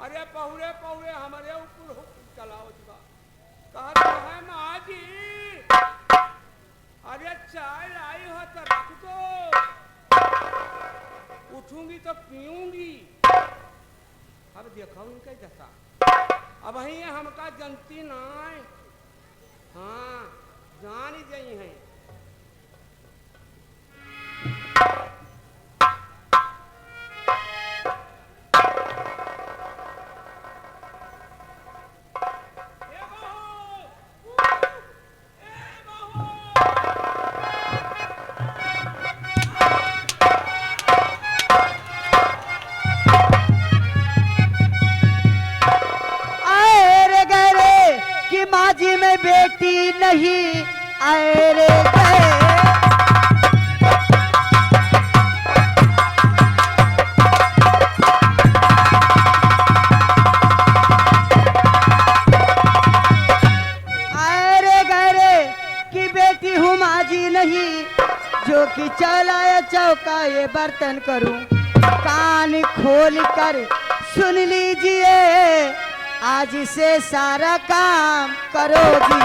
अरे पहुरे पहुरे हमारे ऊपर चलाओ दिवा कहते हैं माँ जी। अरे चाय लाई हो तो रख दो, उठूंगी तो पीऊंगी। अब देखो इनका दशा, अब ही हमका जनती ना। हाँ जान ही गई हैं। माजी में बेटी नहीं आए रे गए। आए रे गए रे कि बेटी हूँ माजी नहीं, जो कि चलाए चौका ये बर्तन करूं। कान खोल कर सुन लीजिए, आज से सारा काम करोगी।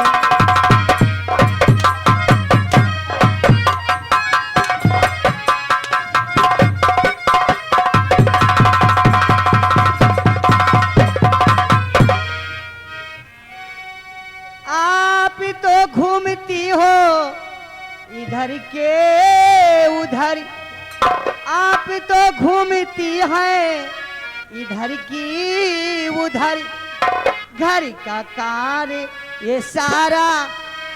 आप तो घूमती हो इधर के उधर, आप तो घूमती है इधर की उधर। घर का कार्य ये सारा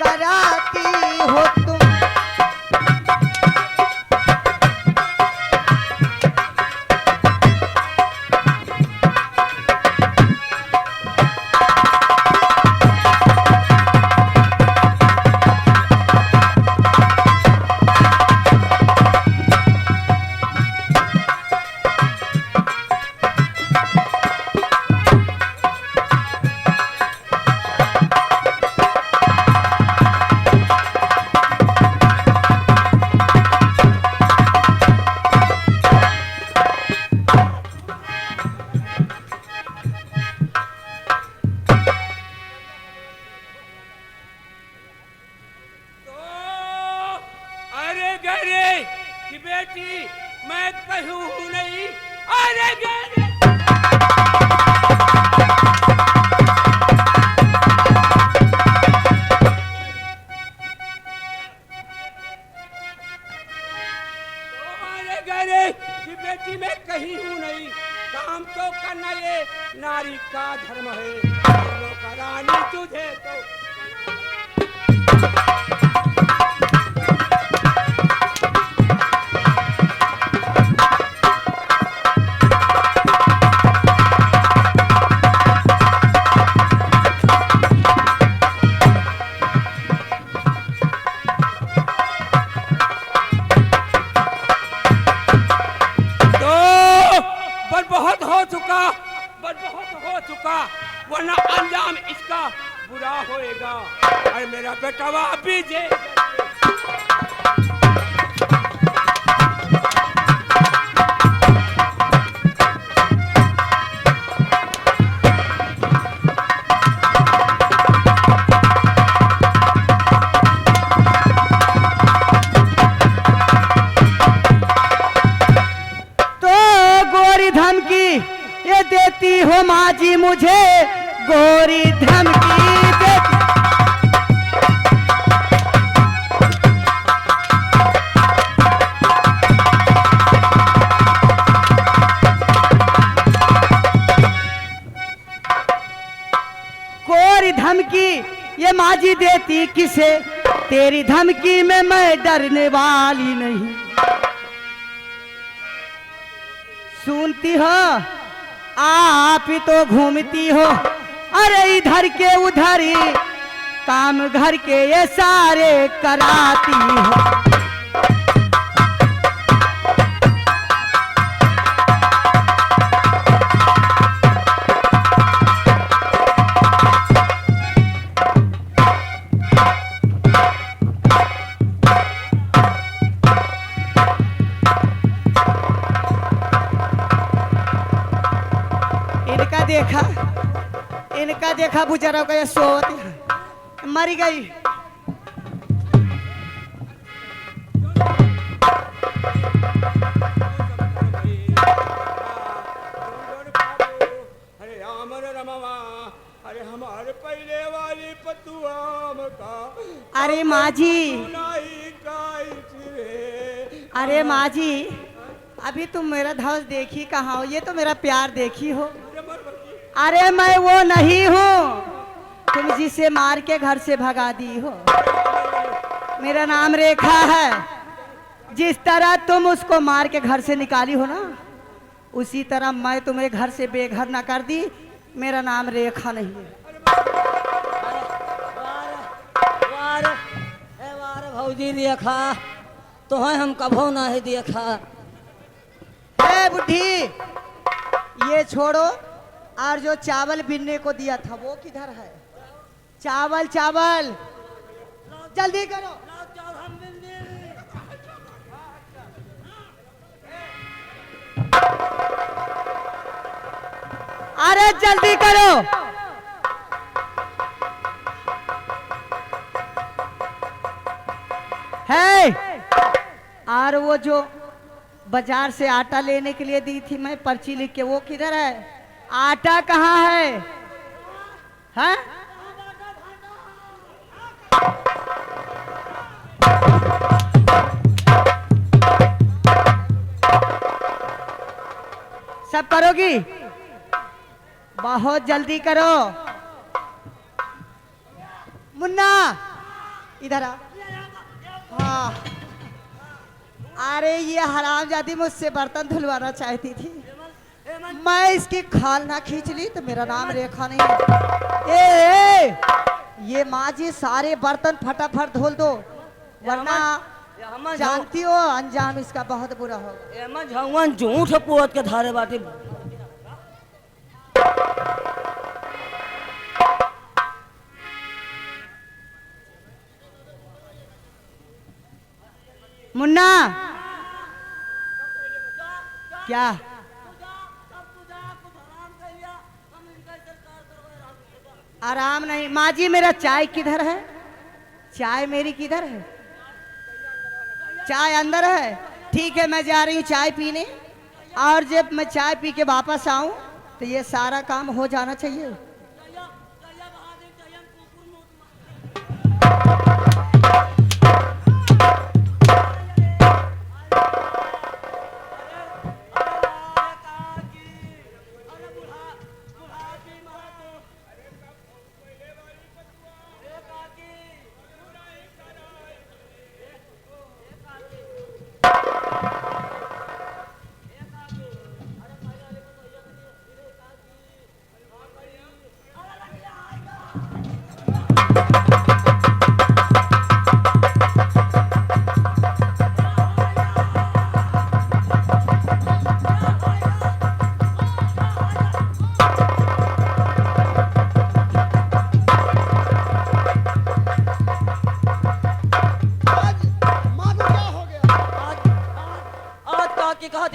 कराती हो तुम। कि बेटी मैं कहूँ नहीं। अरे गए कि बेटी मैं कहीं हूँ नहीं। काम तो करना ये नारी का धर्म है, का रानी तुझे तो। वरना अंजाम इसका बुरा होएगा। अरे मेरा बेटा भी जे तो गोरी धमकी ये देती हो माँ जी मुझे, गोरी धमकी देती। गोरी धमकी ये माँ जी देती किसे, तेरी धमकी में मैं डरने वाली नहीं। सुनती हो आप ही तो घूमती हो, अरे इधर के उधर ही काम घर के ये सारे कराती हो। देखा बुजरा को ये सोवत मरी गई। अरे अमर रमवा, अरे हमारे पहले वाली पतुआम का अरे माँ जी, नहीं काइच रे। अरे माँ जी, अभी तुम मेरा धौस देखी कहाँ हो? ये तो मेरा प्यार देखी हो। अरे मैं वो नहीं हूँ तुम जिसे मार के घर से भगा दी हो। मेरा नाम रेखा है। जिस तरह तुम उसको मार के घर से निकाली हो ना, उसी तरह मैं तुम्हें घर से बेघर न कर दी। मेरा नाम रेखा नहीं है। वार भौजी रेखा तो है, हम कभो नहीं देखा। ए बुढ़ी, ये छोड़ो, और जो चावल बिनने को दिया था वो किधर है? चावल चावल जल्दी करो। अरे जल्दी करो। है, और वो जो बाजार से आटा लेने के लिए दी थी मैं पर्ची लिख के, वो किधर है? आटा कहाँ है? हैं? सब करोगी? बहुत जल्दी करो। मुन्ना इधर आ। हाँ, अरे ये हरामजादी मुझसे बर्तन धुलवाना चाहती थी, मैं इसकी खाल ना खींच ली तो मेरा नाम रेखा नहीं। ए, ये माँ जी सारे बर्तन फटाफट धुल दो, वरना जानती हो अंजाम इसका बहुत बुरा होगा। एमा झंगवन झूठ पोत के धारे बाटे। मुन्ना क्या? आराम नहीं माँ जी, मेरा चाय किधर है? चाय मेरी किधर है? चाय अंदर है। ठीक है, मैं जा रही हूँ चाय पीने, और जब मैं चाय पी के वापस आऊं तो ये सारा काम हो जाना चाहिए।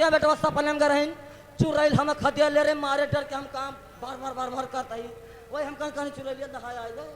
बेटा सपनम कर रहे चुरैल हम खदिया ले रे मारे डर के हम काम बार बार करता ही वही हम कहीं चुरैलिया दहाया आई गए।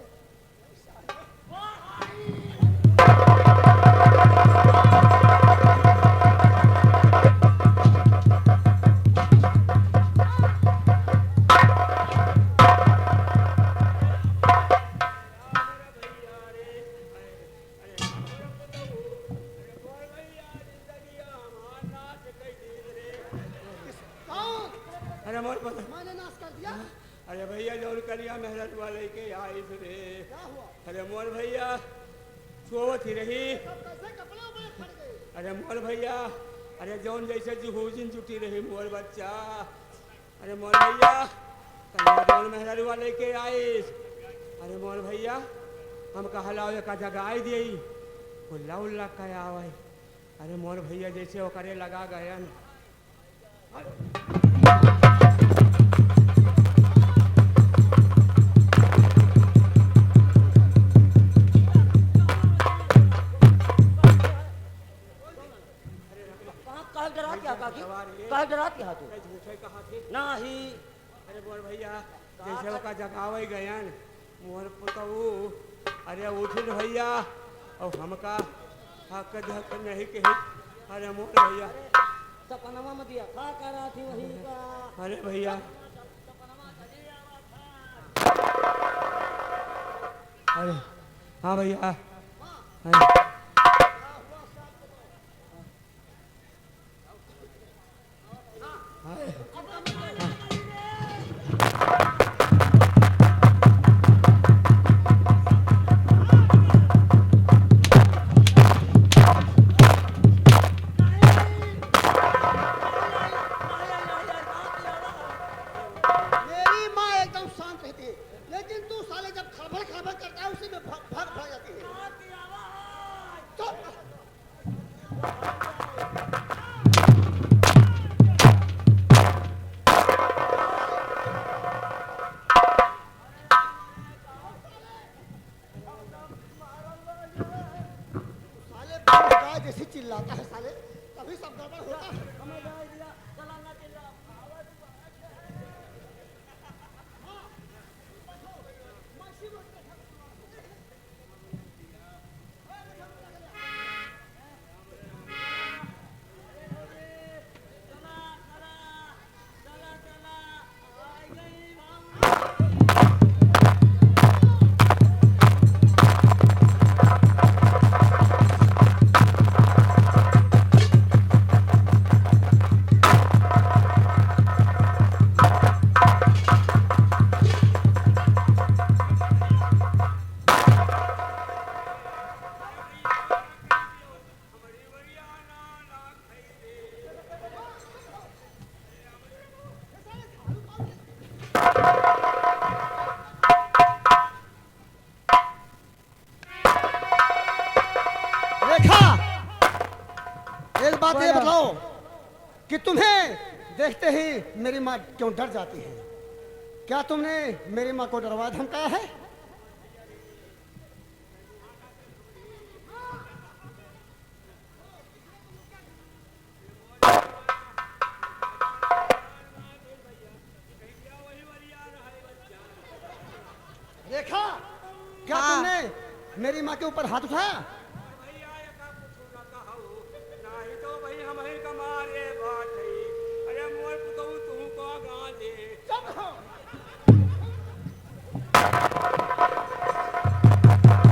अरे मोर पता मैंने नाश कर दिया। अरे भैया जौन करिया मेहनत वाले के आई रे। अरे मोर भैया सोवत ही रही। अरे मोर भैया, अरे जौन जैसे जुहूजिन जुटी रही मोर बच्चा। अरे मोर भैया करिया जौन मेहनत वाले के आई। अरे मोर भैया हम कहलावे का जगाई दी उल्ला उल्ला कया आवे। अरे मोर भैया जैसे वो करे लगा गयन। नहीं। अरे बोल भैया जैसे ओका जगावे गयन मोहर पुतऊ अरे उठिन भैया और हमका हक धक नहीं के अरे मोर भैया सपनमा में दिया था करा थी वही का अरे भैया अरे हाँ भैया अरे मेरी माँ एकदम शांत रहती है, लेकिन तू साले जब खड़बड़ खड़बड़ करता है उसी में भाग जाती है। तो साले गाय जैसे चिल्लाता है साले, तभी सब गड़बड़ होता है। रेखा, एक बात ये बताओ कि तुम्हें देखते ही मेरी माँ क्यों डर जाती है? क्या तुमने मेरी माँ को डरवा धमकाया है? रेखा, क्या हाँ। तुमने मेरी माँ के ऊपर हाथ उठाया? भैया एका कुछ न कहू नाही तो भाई हम ही कमारे बात है अरे मोर पुतऊ तू को गा दे चुप हो।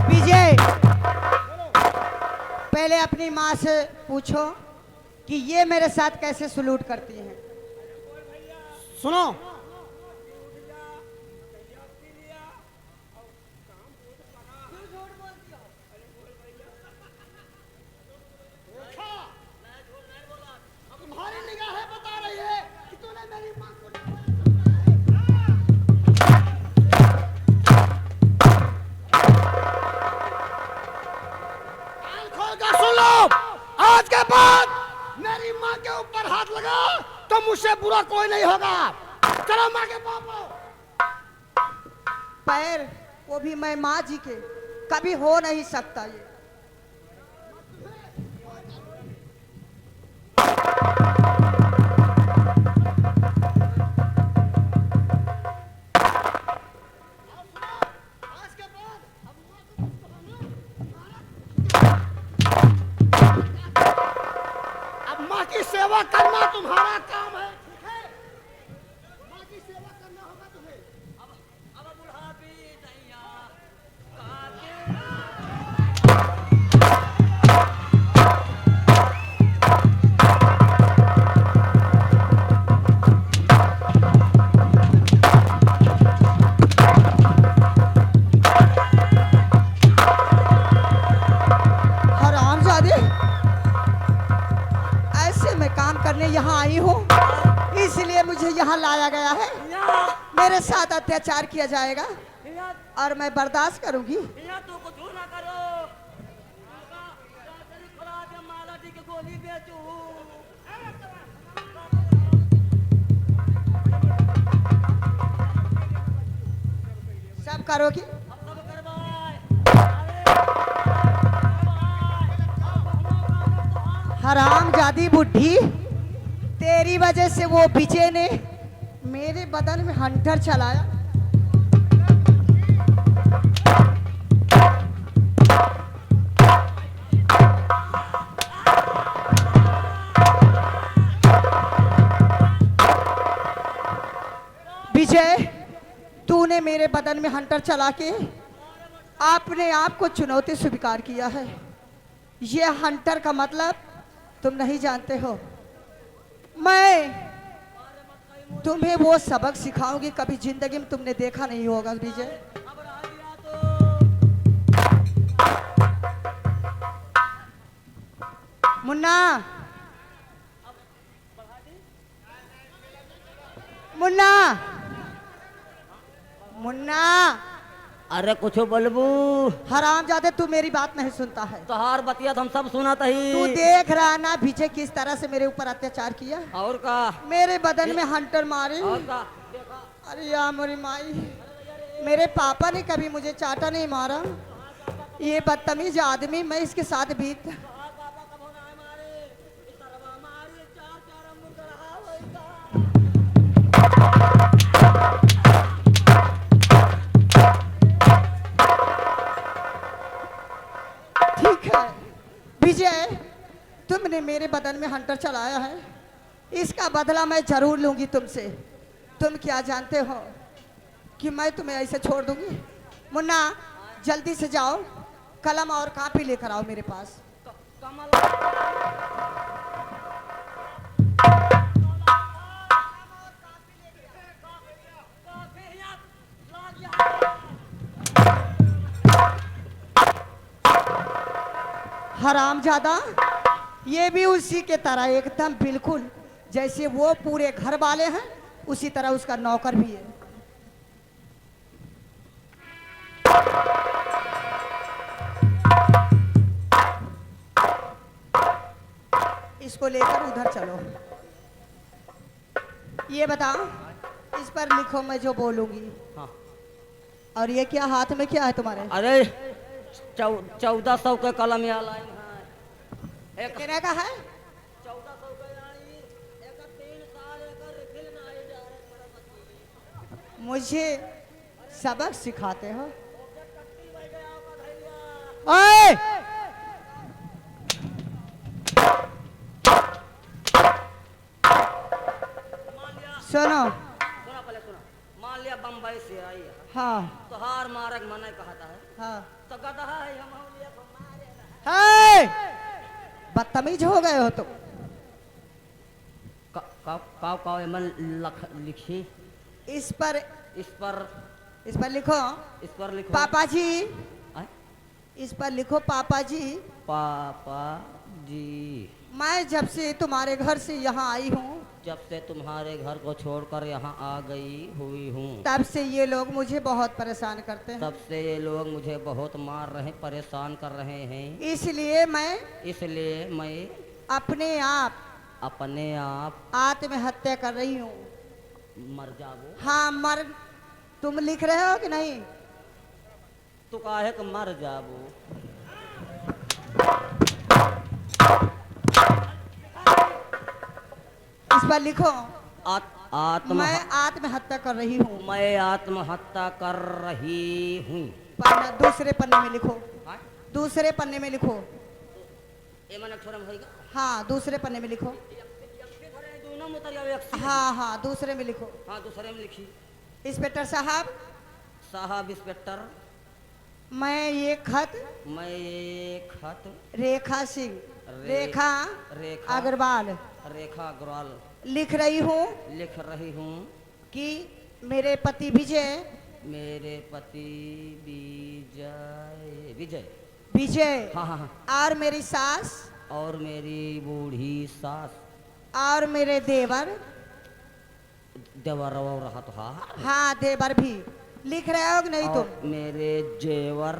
विजय पहले अपनी माँ से पूछो कि ये मेरे साथ कैसे सलूट करती हैं। सुनो, रेखा, तुम्हारी निगाहें बता रही है कि तूने मेरी माँ को कान खोलकर सुन लो, आज के बाद मेरी माँ के ऊपर हाथ लगा तो मुझसे बुरा कोई नहीं होगा। चलो माँ के पापा। पैर वो भी मैं माँ जी के, कभी हो नहीं सकता ये। आज के बाद अब माँ को कुछ कहना, अब माँ की सेवा करना तुम्हारा काम है, ठीक है? माँ की सेवा करना होगा तुम्हें। अब बुढ़ापी दैया हरामजादे, ऐसे मैं काम करने यहाँ आई हूँ, इसलिए मुझे यहाँ लाया गया है। मेरे साथ अत्याचार किया जाएगा और मैं बर्दाश्त करूंगी। तू कुछ ना करो खुला दे माला जी की गोली बेचू सब करोगी। अब सब करवाए हरामजादी बुढ़ी, तेरी वजह से वो विजय ने मेरे बदन में हंटर चलाया बदन में हंटर चला के आपने आप को चुनौती स्वीकार किया है। ये हंटर का मतलब तुम नहीं जानते हो। मैं तुम्हें वो सबक सिखाऊंगी कभी जिंदगी में तुमने देखा नहीं होगा विजय। अब रहा दिया तो मुन्ना, मुन्ना, मुन्ना, अरे कुछ बोलबू हरामजादे तू मेरी बात नहीं सुनता है। तोहार बतिया तो हम सब सुनाता ही। तू देख रहा ना विजय किस तरह से मेरे ऊपर अत्याचार किया। और का मेरे बदन में हंटर मारे। और का देखा अरे यार मेरी माई, मेरे पापा ने कभी मुझे चाटा नहीं मारा। ये बदतमीज आदमी, मैं इसके साथ बीत। पापा कब होना है मारे इस तरह मारे चार चार मुंह रहा होगा। ठीक है विजय, तुमने मेरे बदन में हंटर चलाया है, इसका बदला मैं जरूर लूंगी तुमसे। तुम क्या जानते हो कि मैं तुम्हें ऐसे छोड़ दूंगी? मुन्ना जल्दी से जाओ, कलम और कापी लेकर आओ मेरे पास। कमल हरामजादा, ये भी उसी के तरह एकदम बिल्कुल जैसे वो पूरे घर वाले हैं उसी तरह उसका नौकर भी है। इसको लेकर उधर चलो। ये बताओ, इस पर लिखो मैं जो बोलूंगी। हाँ। और ये क्या हाथ में क्या है तुम्हारे? अरे 1400 के कलम या लाइन है। एक कितने का है? 1400 के आई एक 3 साल एक रिफिल ना आई जा रहे मेरा बच्ची। मुझे सबक सिखाते हो? कट्टी बैठ गया आपका भैया। ओए! सुनो। सुना पहले सुना। मान लिया बम्बई से आई है हाँ तो हार मारक मना कहता है हाँ। तो गधा है हम लिया तो मारे ना। हे! बदतमीज हो गए हो तुम। का मन लिखी इस पर इस पर लिखो इस पर लिखो पापा जी। आय? इस पर लिखो पापा जी। पापा जी, मैं जब से तुम्हारे घर से यहाँ आई हूँ जब से तुम्हारे घर को छोड़कर यहाँ आ गई हुई हूँ तब से ये लोग मुझे बहुत परेशान करते हैं। तब से ये लोग मुझे बहुत मार रहे परेशान कर रहे हैं। इसलिए मैं अपने आप आत्महत्या कर रही हूँ। मर जाओ। हाँ मर। तुम लिख रहे हो कि नहीं? तू काहे कि मर जाबो। इस पर लिखो मैं आत्महत्या कर रही हूँ। आत्महत्या कर रही हूँ। पन्ना दूसरे पन्ने में लिखो। हाँ? दूसरे पन्ने में लिखो। ए मन अक्षरम होइगा। हाँ दूसरे पन्ने में लिखो। दोनों मुतरिया एक हाँ हाँ दूसरे में लिखो। हाँ दूसरे में लिखी। इंस्पेक्टर साहब, साहब इंस्पेक्टर, मैं ये खत रेखा सिंह रेखा अग्रवाल लिख रही हूँ कि मेरे पति विजय विजय हाँ हाँ हाँ और मेरी सास और मेरी बूढ़ी सास और मेरे देवर रहा तो हाँ देवर भी लिख रहे हो कि नहीं और तुम? मेरे जेवर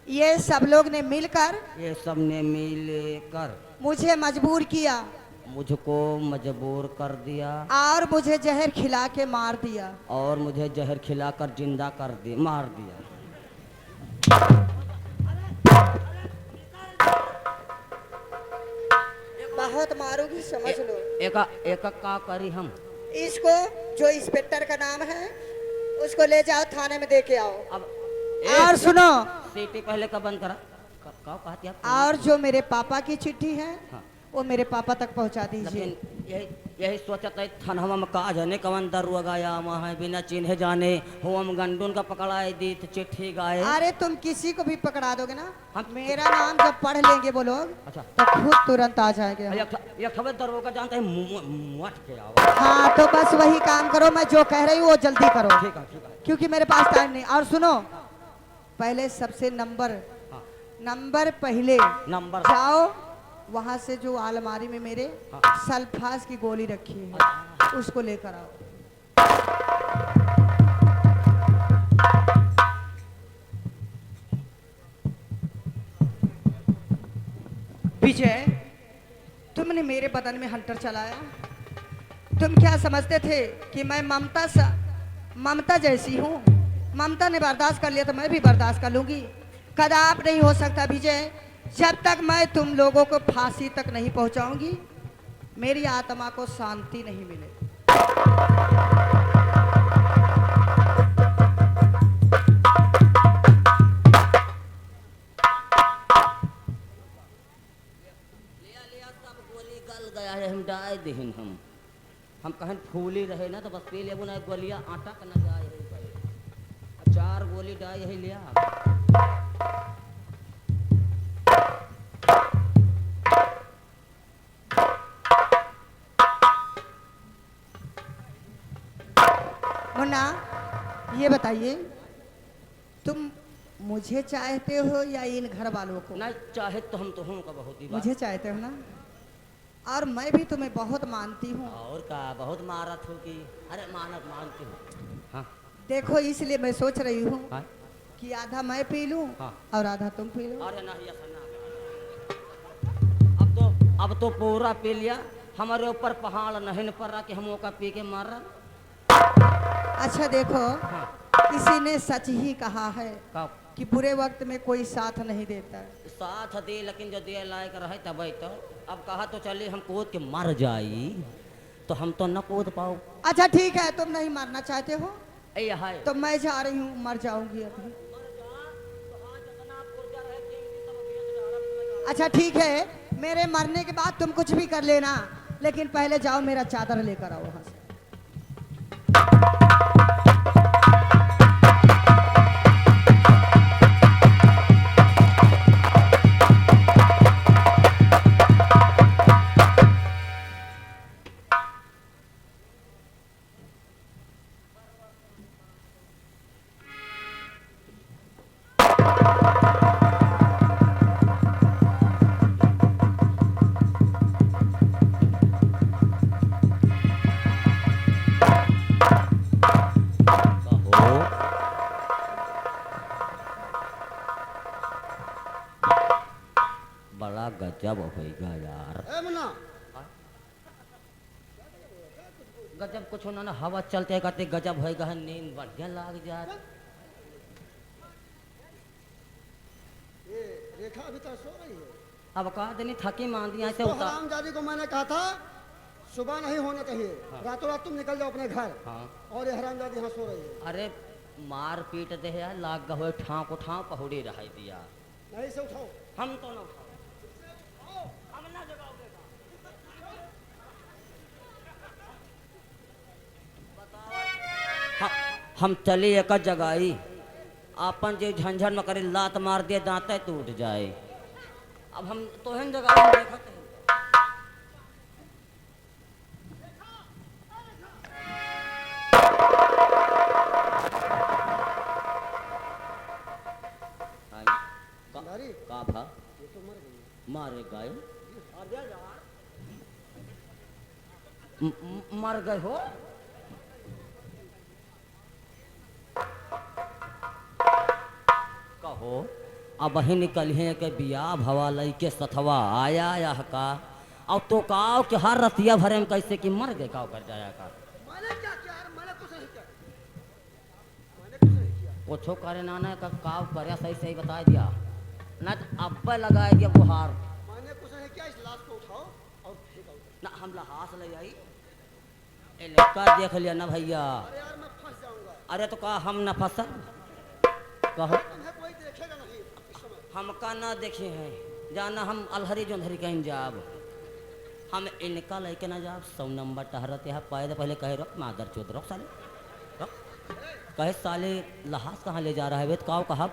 ये सब लोग ने मिलकर ये सब ने मिलकर मुझे मजबूर किया मुझको मजबूर कर दिया और मुझे जहर खिला के मार दिया। और मुझे जहर खिलाकर जिंदा कर दिया, मार दिया। बहुत मारूंगी समझ लो। एक का करी हम इसको जो इंस्पेक्टर का नाम है उसको ले जाओ थाने में दे के आओ। अब और सुनो, सीटी पहले का बंद करा। का कहती आप? और जो मेरे पापा की चिट्ठी है हाँ। वो मेरे पापा तक पहुंचा दीजिए। लेकिन यही यही सोचता है थनवा में का जाने कवन दरुआ गाया वहाँ बिना चिन्हे जाने हो हम गंडून का पकड़ाए दी तो चिट्ठी गाए। अरे तुम किसी को भी पकड़ा दोगे ना, हम- मेरा नाम जब पढ़ लेंगे वो लोग अच्छा तो खुद तुरंत आ जाएंगे। एक खबर दरुआ का जानते हैं मट के आओ। हाँ तो बस वही काम करो, मैं जो कह रही हूँ वो जल्दी करो, ठीक है क्योंकि मेरे पास टाइम नहीं। और सुनो, पहले सबसे नंबर हाँ। नंबर पहले नंबर जाओ, वहां से जो अलमारी में मेरे हाँ। सल्फास की गोली रखी है उसको लेकर आओ। विजय, तुमने मेरे बदन में हंटर चलाया। तुम क्या समझते थे कि मैं ममता जैसी हूँ? ममता ने बर्दाश्त कर लिया तो मैं भी बर्दाश्त कर लूंगी। कदाप नहीं हो सकता विजय। जब तक मैं तुम लोगों को फांसी तक नहीं पहुंचाऊंगी, मेरी आत्मा को शांति नहीं मिले। लिया सब गोली गल गया है हम डाय देहिन हम कहें फूली रहे ना तो बस पी ले बुना गोलियां आटा का न जाए है 4 गोली डाय है लिया। मुन्ना, ये बताइए, तुम मुझे चाहते हो या इन घर वालों को? नहीं चाहे तो हम तो हूँ का बहुत ही बात। मुझे चाहते हो ना, और मैं भी तुम्हें बहुत मानती हूँ। और का बहुत मारत हो कि अरे मानती हूँ। हाँ देखो, इसलिए मैं सोच रही हूँ हाँ कि आधा मैं पी लूँ हाँ। और आधा तुम पी लो। अरे नहीं ऐसा ना। अब तो पूरा पी लिया, हमारे ऊपर पहाड़ नहीं न पड़ रहा कि हम ओका पी के मार रहा। अच्छा देखो, हाँ किसी ने सच ही कहा है का कि बुरे वक्त में कोई साथ नहीं देता। साथ दे लेकिन जो दे लायक रहे तब तो अब कहा तो चलिए हम कूद के मर जाई तो हम तो न कूद पाओ। अच्छा ठीक है, तुम नहीं मरना चाहते हो ये है तो मैं जा रही हूँ, मर जाऊंगी अभी। अच्छा ठीक है, मेरे मरने के बाद तुम कुछ भी कर लेना, लेकिन पहले जाओ मेरा चादर लेकर आओ वहां से। बड़ा गजब होगा यार। ए मुन्ना, गजब कुछ ना हवा चलते करते गजब होगा, नींद बढ़िया लाग जा। ये रेखा अभी तक सो रही है। अब कहा दिन थकी मांदी ऐसे तो उतार। हरामजादी को मैंने कहा था सुबह नहीं होना चाहिए, रातों रात तुम निकल जाओ अपने घर, हाँ और ये हरामजादी यहाँ सो रही है। अरे मार पीट दे यार, लाग गए ठाव को ठाव पहुड़ी रह दिया। नहीं से उठाओ। हम तो ना उठाओ। हम चली एक जगाई अपन जो झंझट में करे लात मार दिए दांते टूट जाए। अब हम तो हन जगह देखते हैं। सुंदरी, का भा ये तो मर गई है। मारे गए मर गए हो। कहो अब ही निकलिए के बिया भवा लई के सथवा आया या का अब तो काव के हर रतिया भरे में कैसे कि मर गए काव कर जाया का। मैंने क्या किया यार? मैंने कुछ नहीं किया, मैंने कुछ नहीं किया। ओछो करे नाना का काव करे सही सही बता दिया ना तो अब लगाए दिया बुहार मैंने कुछ नहीं किया। इस लाश को उठाओ और फेंको। ना हम लहास ले आई ए लड़का देख लिया ना भैया। अरे यार मैं फंस जाऊंगा। अरे तो कहा हम न फंसा कहो तुम्हें कोई देखेगा नहीं इस समय। हमका ना देखे हैं जाना हम अलहरी जोधरी कहीं जाब हम इनका लेके ना जाब 100 नंबर टहरत यहाँ पैद पहले कहे रोक मादर चोद रोक साले रोक कहे साले लहास कहाँ ले जा रहा है वेद काव कहा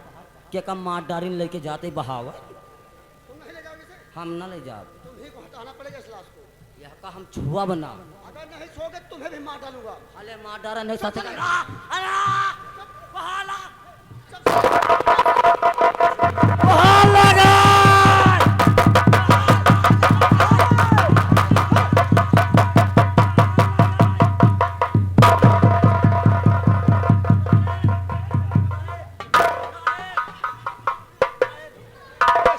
क्या कम मार डारिन लेके जाते बहाव तुम नहीं ले जाओगे इसे? हम ना ले जाब तुम्ही को हटाना पड़ेगा इस लाश को। यह का हम छुआ बना अगर नहीं सोगे तुम्हें भी मार डालूंगा। अले मार डारा नहीं सच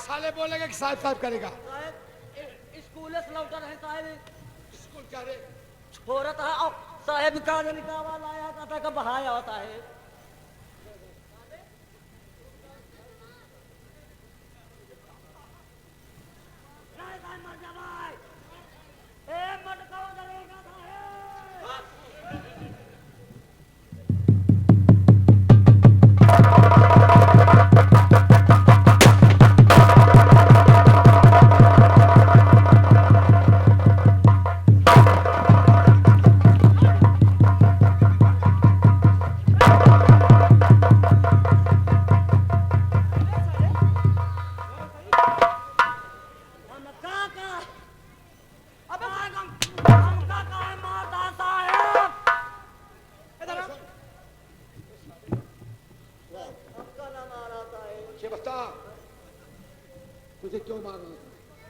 साले बोलेगा कि साहब साहब करेगा। स्कूल से लौटा रहे साहब स्कूल क्या रे? छोरत है और साहब का निकावा लाया था का बहाया होता है ये बता तुझे क्यों मार रहा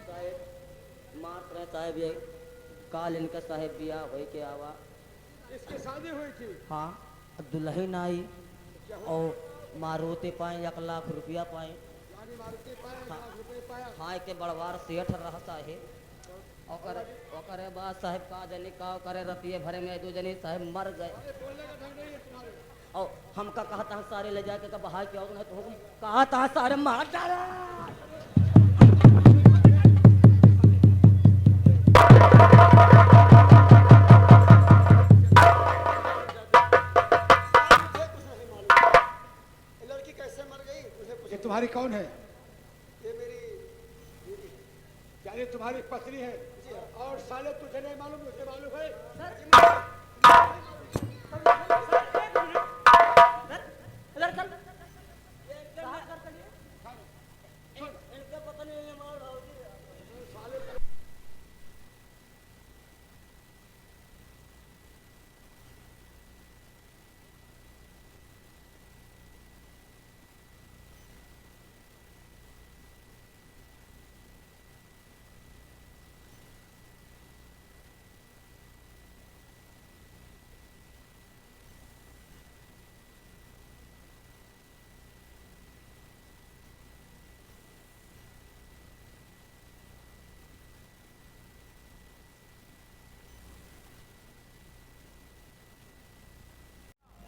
साहेब मार रहे साहेब ये काल इनका साहेब बिया हो के आवा इसकी शादी हुई थी। हाँ दुल्हन आई और मारुति पाए 1 लाख रुपया पाए यानी मारुति पाया, 1 लाख रुपए पाया। हाँ के बड़वार सेठ रहता है ओकरे बाद साहेब का जनी का करे रतिये भरे में 2 जनी साहेब मर गए अरे बोलने का ढंग नहीं है तुम्हारे। और हमका कहा था सारे ले जाके का बहा के नहीं तो हुक्म कहा था सारे मार डाला ये लड़की कैसे मर गई मुझे कुछ ये तुम्हारी कौन है? ये मेरी बीवी है। यानी तुम्हारी पत्नी है। और साले तुझे नहीं मालूम मुझे मालूम है। इधर चल इनके पता नहीं ये मार रहा होगी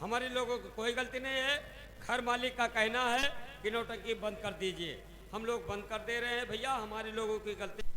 हमारे लोगों को कोई गलती नहीं है। घर मालिक का कहना है कि नौटंकी बंद कर दीजिए। हम लोग बंद कर दे रहे हैं भैया, हमारे लोगों की गलती